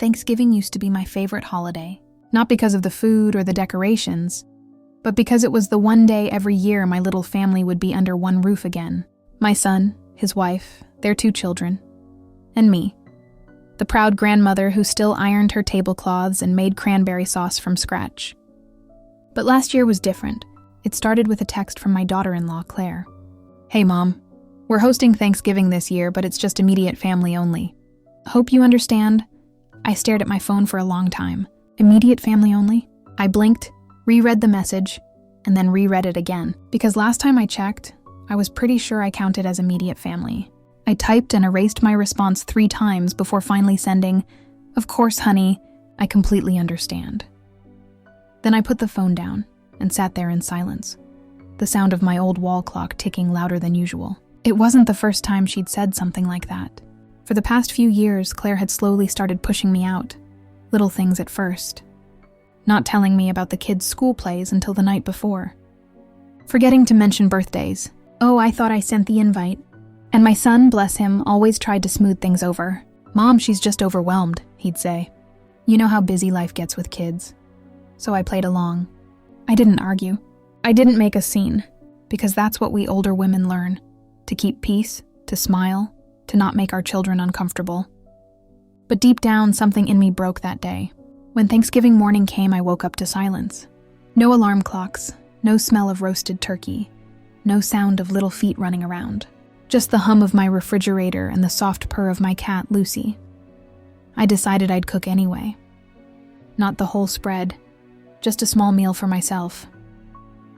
Thanksgiving used to be my favorite holiday, not because of the food or the decorations, but because it was the one day every year my little family would be under one roof again. My son, his wife, their 2 children, and me, the proud grandmother who still ironed her tablecloths and made cranberry sauce from scratch. But last year was different. It started with a text from my daughter-in-law, Claire. "Hey, Mom. We're hosting Thanksgiving this year, but it's just immediate family only. Hope you understand." I stared at my phone for a long time. Immediate family only? I blinked, reread the message, and then reread it again, because last time I checked, I was pretty sure I counted as immediate family. I typed and erased my response 3 times before finally sending, "Of course, honey, I completely understand." Then I put the phone down and sat there in silence, the sound of my old wall clock ticking louder than usual. It wasn't the first time she'd said something like that. For the past few years, Claire had slowly started pushing me out, little things at first, not telling me about the kids' school plays until the night before, forgetting to mention birthdays. "Oh, I thought I sent the invite." And my son, bless him, always tried to smooth things over. "Mom, she's just overwhelmed," he'd say. You know how busy life gets with kids. So I played along. I didn't argue. I didn't make a scene, because that's what we older women learn, to keep peace, to smile, to not make our children uncomfortable. But deep down, something in me broke that day. When Thanksgiving morning came, I woke up to silence. No alarm clocks, no smell of roasted turkey, no sound of little feet running around. Just the hum of my refrigerator and the soft purr of my cat, Lucy. I decided I'd cook anyway. Not the whole spread, just a small meal for myself.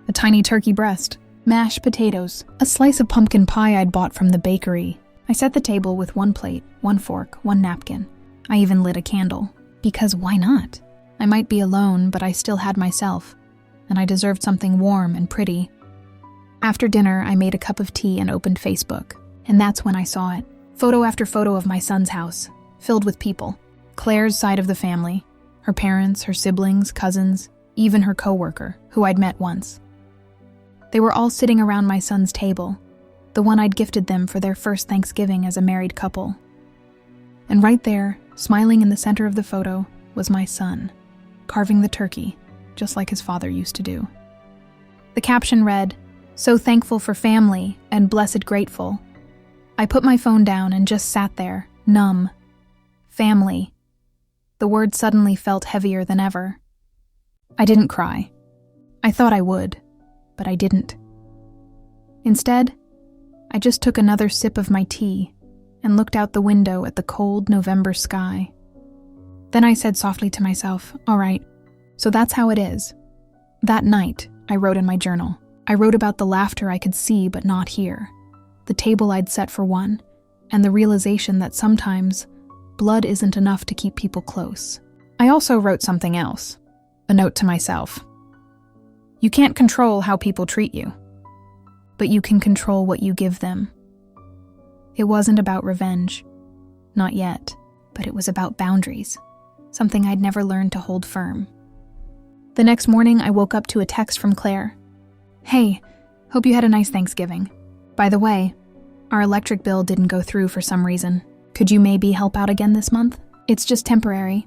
A tiny turkey breast, mashed potatoes, a slice of pumpkin pie I'd bought from the bakery. I set the table with 1 plate, 1 fork, 1 napkin. I even lit a candle. Because why not? I might be alone, but I still had myself, and I deserved something warm and pretty. After dinner, I made a cup of tea and opened Facebook, and that's when I saw it. Photo after photo of my son's house, filled with people. Claire's side of the family, her parents, her siblings, cousins, even her coworker, who I'd met once. They were all sitting around my son's table, the one I'd gifted them for their first Thanksgiving as a married couple. And right there, smiling in the center of the photo, was my son, carving the turkey, just like his father used to do. The caption read, "So thankful for family and blessed grateful." I put my phone down and just sat there, numb. Family. The word suddenly felt heavier than ever. I didn't cry. I thought I would, but I didn't. Instead, I just took another sip of my tea and looked out the window at the cold November sky. Then I said softly to myself, "All right, so that's how it is." That night, I wrote in my journal. I wrote about the laughter I could see but not hear, the table I'd set for one, and the realization that sometimes blood isn't enough to keep people close. I also wrote something else, a note to myself. You can't control how people treat you, but you can control what you give them. It wasn't about revenge, not yet, but it was about boundaries, something I'd never learned to hold firm. The next morning, I woke up to a text from Claire. "Hey, hope you had a nice Thanksgiving. By the way, our electric bill didn't go through for some reason. Could you maybe help out again this month? It's just temporary."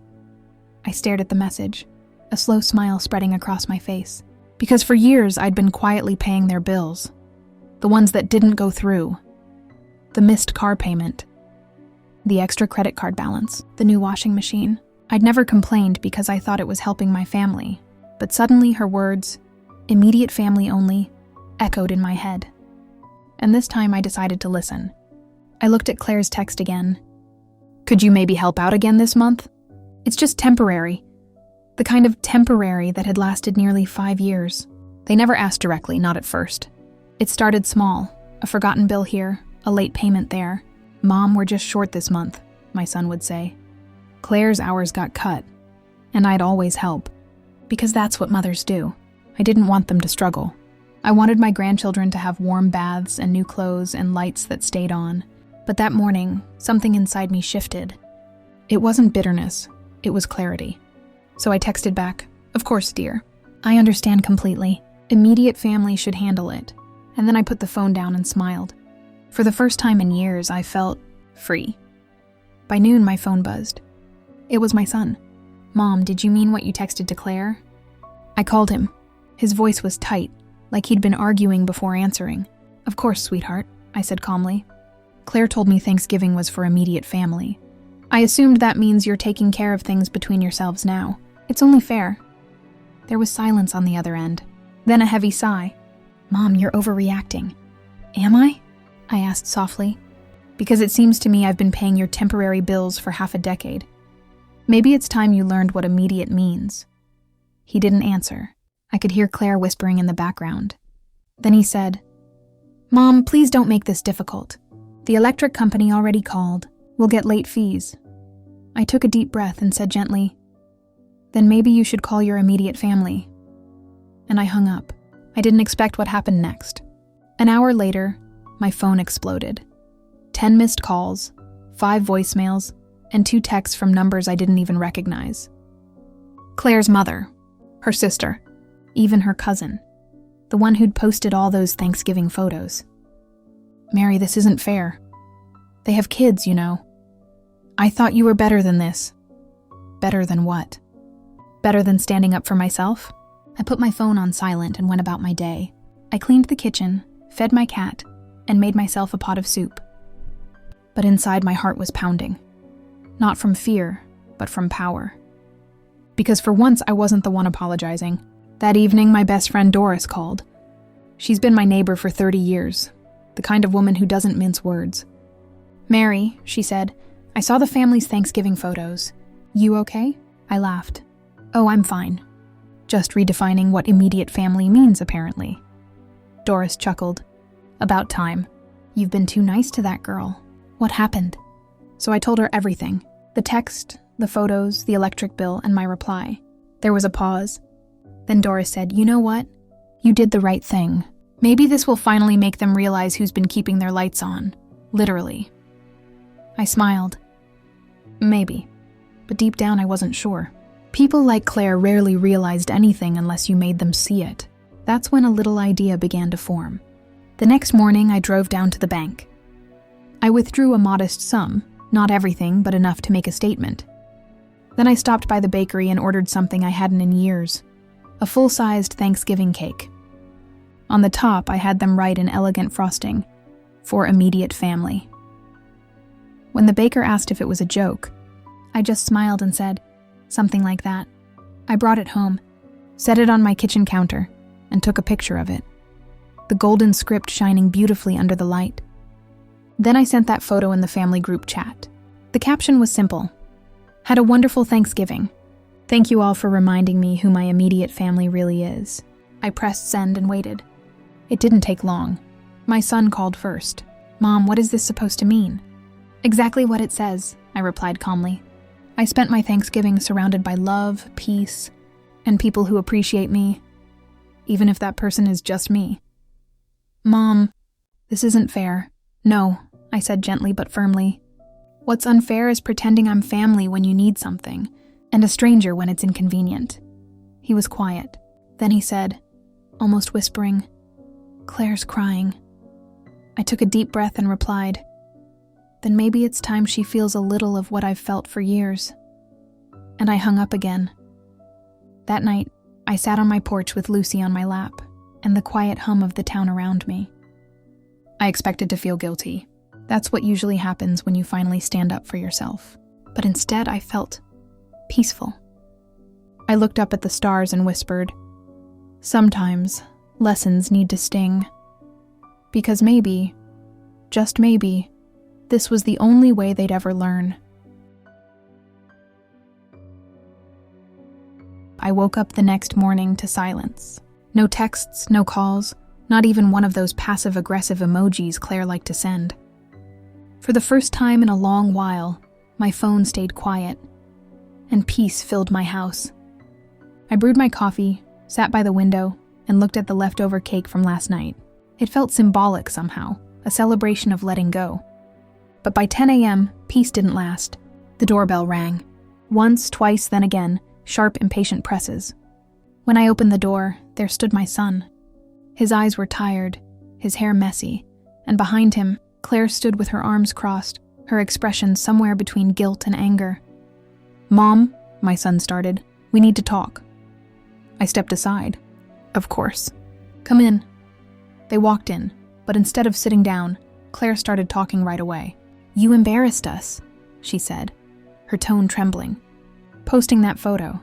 I stared at the message, a slow smile spreading across my face. Because for years, I'd been quietly paying their bills. The ones that didn't go through. The missed car payment. The extra credit card balance. The new washing machine. I'd never complained because I thought it was helping my family. But suddenly her words, "immediate family only," echoed in my head. And this time I decided to listen. I looked at Claire's text again. "Could you maybe help out again this month? It's just temporary." The kind of temporary that had lasted nearly 5 years. They never asked directly, not at first. It started small, a forgotten bill here, a late payment there. "Mom, we're just short this month," my son would say. Claire's hours got cut, and I'd always help. Because that's what mothers do. I didn't want them to struggle. I wanted my grandchildren to have warm baths and new clothes and lights that stayed on. But that morning, something inside me shifted. It wasn't bitterness, it was clarity. So I texted back, "Of course, dear. I understand completely. Immediate family should handle it." And then I put the phone down and smiled. For the first time in years, I felt free. By noon, my phone buzzed. It was my son. "Mom, did you mean what you texted to Claire?" I called him. His voice was tight, like he'd been arguing before answering. "Of course, sweetheart," I said calmly. "Claire told me Thanksgiving was for immediate family. I assumed that means you're taking care of things between yourselves now. It's only fair." There was silence on the other end, then a heavy sigh. "Mom, you're overreacting." "Am I?" I asked softly. "Because it seems to me I've been paying your temporary bills for half a decade. Maybe it's time you learned what immediate means." He didn't answer. I could hear Claire whispering in the background. Then he said, "Mom, please don't make this difficult. The electric company already called. We'll get late fees." I took a deep breath and said gently, "Then maybe you should call your immediate family." And I hung up. I didn't expect what happened next. An hour later, my phone exploded. 10 missed calls, 5 voicemails, and 2 texts from numbers I didn't even recognize. Claire's mother, her sister, even her cousin, the one who'd posted all those Thanksgiving photos. "Mary, this isn't fair. They have kids, you know. I thought you were better than this." Better than what? Better than standing up for myself? I put my phone on silent and went about my day. I cleaned the kitchen, fed my cat, and made myself a pot of soup. But inside my heart was pounding. Not from fear, but from power. Because for once I wasn't the one apologizing. That evening my best friend Doris called. She's been my neighbor for 30 years, the kind of woman who doesn't mince words. "Mary," she said, "I saw the family's Thanksgiving photos. You okay?" I laughed. "Oh, I'm fine. Just redefining what immediate family means, apparently." Doris chuckled. "About time. You've been too nice to that girl. What happened?" So I told her everything. The text, the photos, the electric bill, and my reply. There was a pause. Then Doris said, "You know what? You did the right thing. Maybe this will finally make them realize who's been keeping their lights on. Literally." I smiled. Maybe. But deep down I wasn't sure. People like Claire rarely realized anything unless you made them see it. That's when a little idea began to form. The next morning I drove down to the bank. I withdrew a modest sum, not everything, but enough to make a statement. Then I stopped by the bakery and ordered something I hadn't in years. A full-sized Thanksgiving cake. On the top, I had them write in elegant frosting, "For immediate family." When the baker asked if it was a joke, I just smiled and said, "Something like that." I brought it home, set it on my kitchen counter, and took a picture of it. The golden script shining beautifully under the light. Then I sent that photo in the family group chat. The caption was simple. "Had a wonderful Thanksgiving. Thank you all for reminding me who my immediate family really is." I pressed send and waited. It didn't take long. My son called first. "Mom, what is this supposed to mean?" "Exactly what it says," I replied calmly. I spent my Thanksgiving surrounded by love, peace, and people who appreciate me, even if that person is just me. "Mom, this isn't fair." "No," I said gently but firmly. "What's unfair is pretending I'm family when you need something, and a stranger when it's inconvenient." He was quiet. Then he said, almost whispering, "Claire's crying." I took a deep breath and replied, "Then maybe it's time she feels a little of what I've felt for years." And I hung up again. That night, I sat on my porch with Lucy on my lap, and the quiet hum of the town around me. I expected to feel guilty. That's what usually happens when you finally stand up for yourself. But instead, I felt peaceful. I looked up at the stars and whispered, "Sometimes, lessons need to sting." Because maybe, just maybe, this was the only way they'd ever learn. I woke up the next morning to silence. No texts, no calls, not even one of those passive-aggressive emojis Claire liked to send. For the first time in a long while, my phone stayed quiet, and peace filled my house. I brewed my coffee, sat by the window, and looked at the leftover cake from last night. It felt symbolic somehow, a celebration of letting go. But by 10 a.m., peace didn't last. The doorbell rang. Once, twice, then again, sharp, impatient presses. When I opened the door, there stood my son. His eyes were tired, his hair messy, and behind him, Claire stood with her arms crossed, her expression somewhere between guilt and anger. "Mom," my son started, "we need to talk." I stepped aside. "Of course. Come in." They walked in, but instead of sitting down, Claire started talking right away. "You embarrassed us," she said, her tone trembling. "Posting that photo,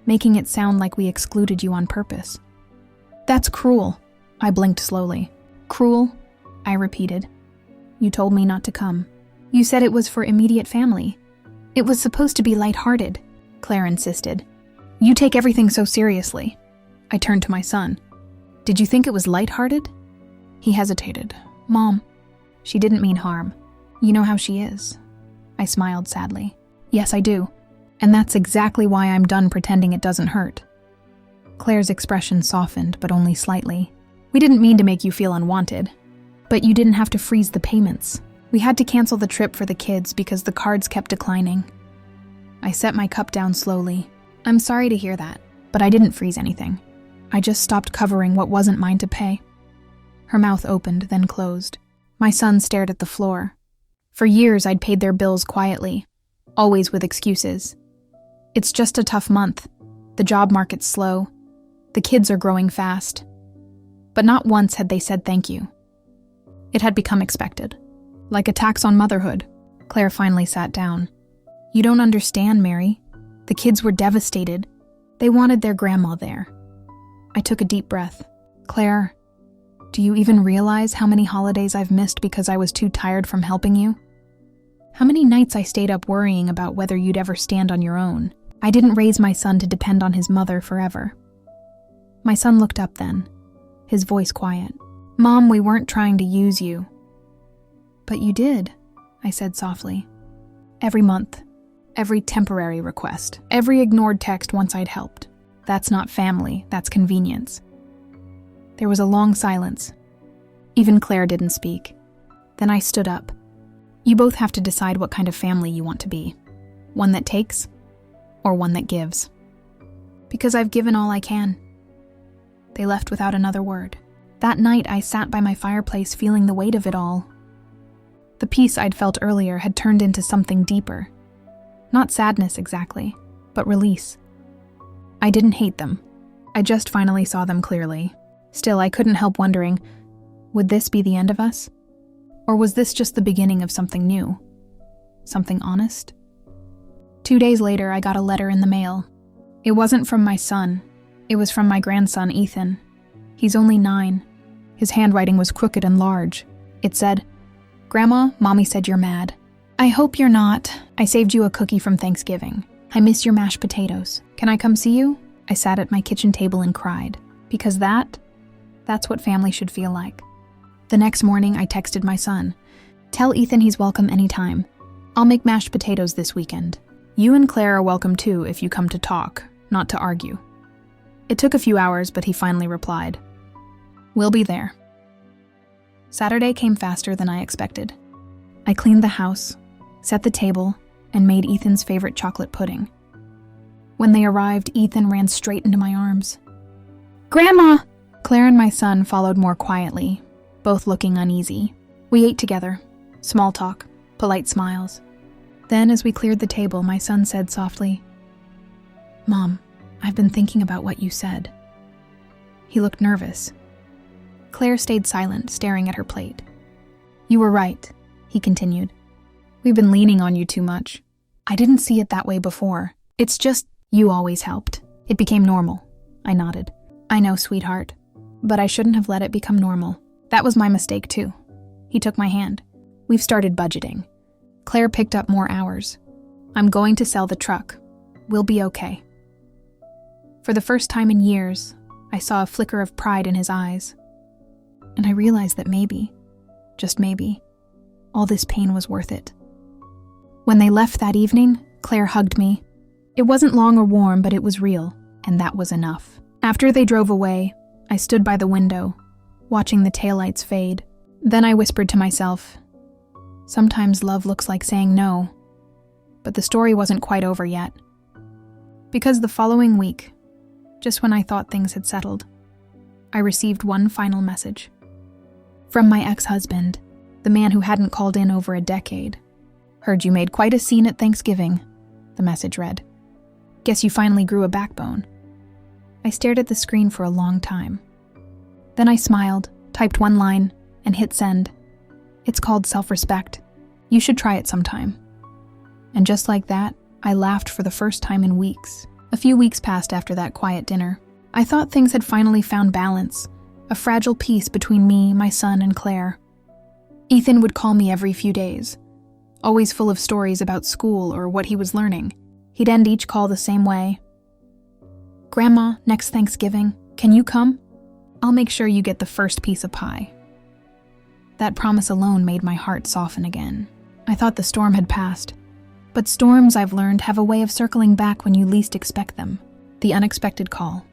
making it sound like we excluded you on purpose." "That's cruel." I blinked slowly. "Cruel?" I repeated. "You told me not to come. You said it was for immediate family. It was supposed to be lighthearted," Claire insisted. "You take everything so seriously." I turned to my son. "Did you think it was lighthearted?" He hesitated. "Mom." "She didn't mean harm. You know how she is." I smiled sadly. "Yes, I do. And that's exactly why I'm done pretending it doesn't hurt." Claire's expression softened, but only slightly. "We didn't mean to make you feel unwanted. But you didn't have to freeze the payments. We had to cancel the trip for the kids because the cards kept declining." I set my cup down slowly. "I'm sorry to hear that, but I didn't freeze anything. I just stopped covering what wasn't mine to pay." Her mouth opened, then closed. My son stared at the floor. For years, I'd paid their bills quietly, always with excuses. "It's just a tough month. The job market's slow. The kids are growing fast." But not once had they said thank you. It had become expected. Like a tax on motherhood. Claire finally sat down. "You don't understand, Mary. The kids were devastated. They wanted their grandma there." I took a deep breath. "Claire, do you even realize how many holidays I've missed because I was too tired from helping you? How many nights I stayed up worrying about whether you'd ever stand on your own? I didn't raise my son to depend on his mother forever." My son looked up then, his voice quiet. "Mom, we weren't trying to use you." "But you did," I said softly. "Every month, every temporary request, every ignored text once I'd helped. That's not family, that's convenience." There was a long silence. Even Claire didn't speak. Then I stood up. "You both have to decide what kind of family you want to be. One that takes, or one that gives. Because I've given all I can." They left without another word. That night, I sat by my fireplace feeling the weight of it all. The peace I'd felt earlier had turned into something deeper. Not sadness exactly, but release. I didn't hate them. I just finally saw them clearly. Still, I couldn't help wondering, would this be the end of us? Or was this just the beginning of something new? Something honest? 2 days later, I got a letter in the mail. It wasn't from my son. It was from my grandson, Ethan. He's only 9. His handwriting was crooked and large. It said, "Grandma, Mommy said you're mad. I hope you're not. I saved you a cookie from Thanksgiving. I miss your mashed potatoes. Can I come see you?" I sat at my kitchen table and cried. Because that's what family should feel like. The next morning, I texted my son. "Tell Ethan he's welcome anytime. I'll make mashed potatoes this weekend. You and Claire are welcome too if you come to talk, not to argue." It took a few hours, but he finally replied. "We'll be there." Saturday came faster than I expected. I cleaned the house, set the table, and made Ethan's favorite chocolate pudding. When they arrived, Ethan ran straight into my arms. "Grandma!" Claire and my son followed more quietly, both looking uneasy. We ate together, small talk, polite smiles. Then, as we cleared the table, my son said softly, "Mom, I've been thinking about what you said." He looked nervous. Claire stayed silent, staring at her plate. "You were right," he continued. "We've been leaning on you too much. I didn't see it that way before. It's just, you always helped. It became normal." I nodded. "I know, sweetheart, but I shouldn't have let it become normal. That was my mistake too." He took my hand. "We've started budgeting. Claire picked up more hours. I'm going to sell the truck. We'll be okay." For the first time in years, I saw a flicker of pride in his eyes. And I realized that maybe, just maybe, all this pain was worth it. When they left that evening, Claire hugged me. It wasn't long or warm, but it was real, and that was enough. After they drove away, I stood by the window, watching the taillights fade. Then I whispered to myself, sometimes love looks like saying no. But the story wasn't quite over yet. Because the following week, just when I thought things had settled, I received one final message. From my ex-husband, the man who hadn't called in over a decade. "Heard you made quite a scene at Thanksgiving. the message read. Guess you finally grew a backbone. I stared at the screen for a long time. Then I smiled, typed one line, and hit send. It's called self-respect. You should try it sometime. And just like that, I laughed for the first time in weeks. A few weeks passed after that quiet dinner. I thought things had finally found balance, a fragile peace between me, my son, and Claire. Ethan would call me every few days, always full of stories about school or what he was learning. He'd end each call the same way. Grandma, next Thanksgiving, can you come? I'll make sure you get the first piece of pie. That promise alone made my heart soften again. I thought the storm had passed. But storms, I've learned, have a way of circling back when you least expect them. The unexpected call.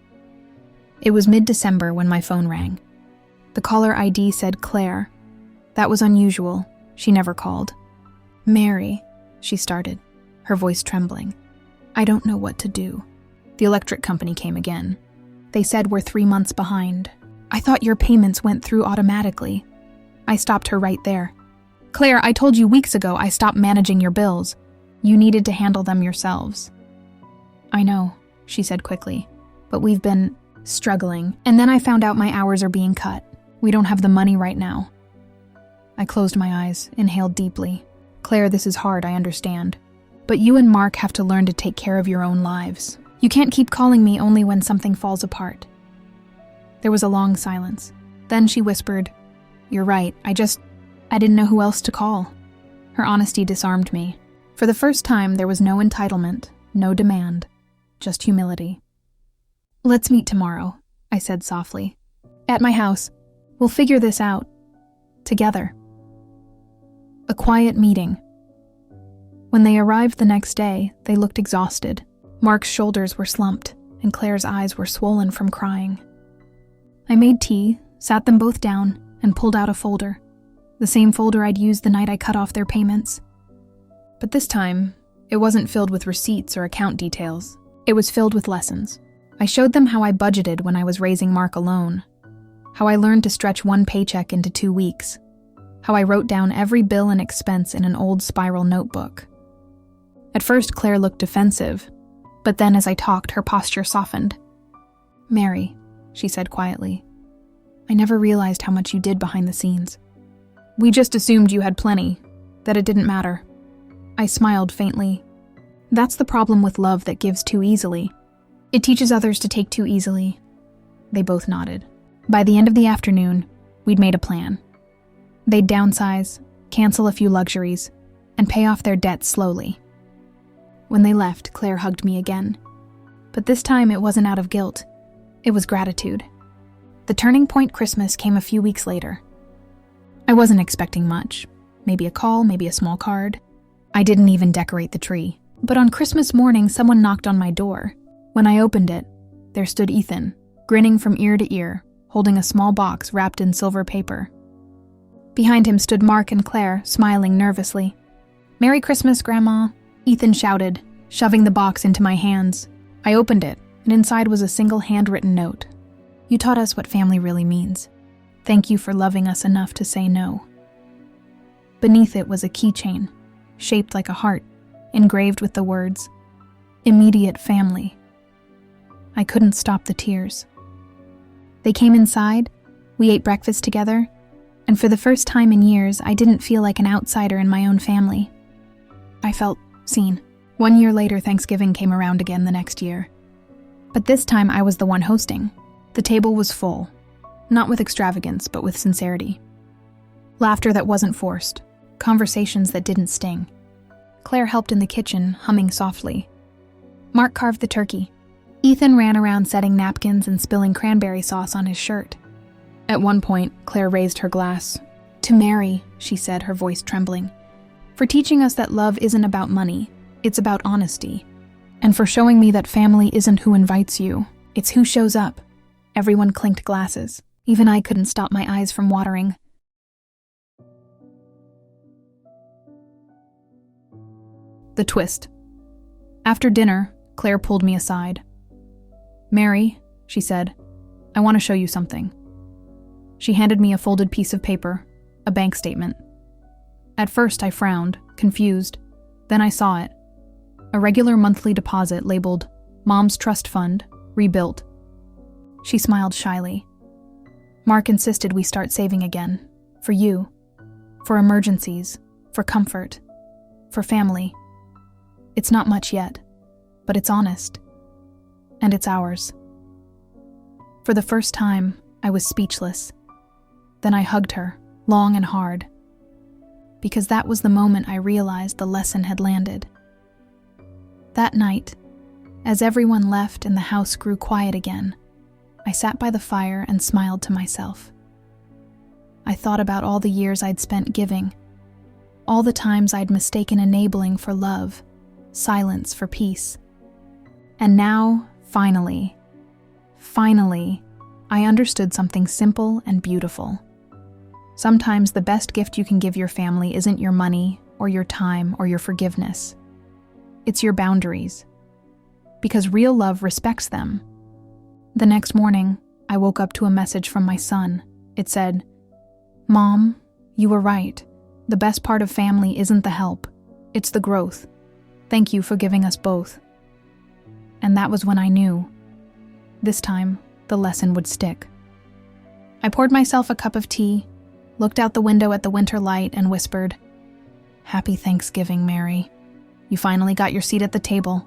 It was mid-December when my phone rang. The caller ID said Claire. That was unusual. She never called. Mary, she started, her voice trembling. I don't know what to do. The electric company came again. They said we're 3 months behind. I thought your payments went through automatically. I stopped her right there. Claire, I told you weeks ago I stopped managing your bills. You needed to handle them yourselves. I know, she said quickly, but we've been struggling. And then I found out my hours are being cut. We don't have the money right now. I closed my eyes, inhaled deeply. Claire, this is hard, I understand. But you and Mark have to learn to take care of your own lives. You can't keep calling me only when something falls apart. There was a long silence. Then she whispered, You're right, I didn't know who else to call. Her honesty disarmed me. For the first time, there was no entitlement, no demand, just humility. Let's meet tomorrow, I said softly. At my house. We'll figure this out. Together. A quiet meeting. When they arrived the next day, they looked exhausted. Mark's shoulders were slumped, and Claire's eyes were swollen from crying. I made tea, sat them both down, and pulled out a folder. The same folder I'd used the night I cut off their payments. But this time, it wasn't filled with receipts or account details. It was filled with lessons. I showed them how I budgeted when I was raising Mark alone, how I learned to stretch one paycheck into 2 weeks, how I wrote down every bill and expense in an old spiral notebook. At first, Claire looked defensive, but then as I talked, her posture softened. Mary, she said quietly, I never realized how much you did behind the scenes. We just assumed you had plenty, that it didn't matter. I smiled faintly. That's the problem with love that gives too easily. It teaches others to take too easily. They both nodded. By the end of the afternoon, we'd made a plan. They'd downsize, cancel a few luxuries, and pay off their debts slowly. When they left, Claire hugged me again. But this time it wasn't out of guilt. It was gratitude. The turning point Christmas came a few weeks later. I wasn't expecting much. Maybe a call, maybe a small card. I didn't even decorate the tree. But on Christmas morning, someone knocked on my door. When I opened it, there stood Ethan, grinning from ear to ear, holding a small box wrapped in silver paper. Behind him stood Mark and Claire, smiling nervously. Merry Christmas, Grandma, Ethan shouted, shoving the box into my hands. I opened it, and inside was a single handwritten note. You taught us what family really means. Thank you for loving us enough to say no. Beneath it was a keychain, shaped like a heart, engraved with the words, Immediate Family. I couldn't stop the tears. They came inside, we ate breakfast together, and for the first time in years, I didn't feel like an outsider in my own family. I felt seen. 1 year later, Thanksgiving came around again the next year. But this time I was the one hosting. The table was full, not with extravagance, but with sincerity. Laughter that wasn't forced, conversations that didn't sting. Claire helped in the kitchen, humming softly. Mark carved the turkey. Ethan ran around setting napkins and spilling cranberry sauce on his shirt. At one point, Claire raised her glass. To Mary, she said, her voice trembling, for teaching us that love isn't about money, it's about honesty. And for showing me that family isn't who invites you, it's who shows up. Everyone clinked glasses. Even I couldn't stop my eyes from watering. The twist. After dinner, Claire pulled me aside. Mary, she said, I want to show you something. She handed me a folded piece of paper, a bank statement. At first I frowned, confused. Then I saw it. a regular monthly deposit labeled Mom's Trust Fund, Rebuilt. She smiled shyly. Mark insisted we start saving again. For you. For emergencies. For comfort. For family. It's not much yet, but it's honest. And it's ours. For the first time, I was speechless. Then I hugged her, long and hard. Because that was the moment I realized the lesson had landed. That night, as everyone left and the house grew quiet again, I sat by the fire and smiled to myself. I thought about all the years I'd spent giving, all the times I'd mistaken enabling for love, silence for peace. And now, finally, I understood something simple and beautiful. Sometimes the best gift you can give your family isn't your money or your time or your forgiveness. It's your boundaries. Because real love respects them. The next morning, I woke up to a message from my son. It said, "Mom, you were right. The best part of family isn't the help. It's the growth. Thank you for giving us both." And that was when I knew. This time, the lesson would stick. I poured myself a cup of tea, looked out the window at the winter light, and whispered, "Happy Thanksgiving, Mary. You finally got your seat at the table.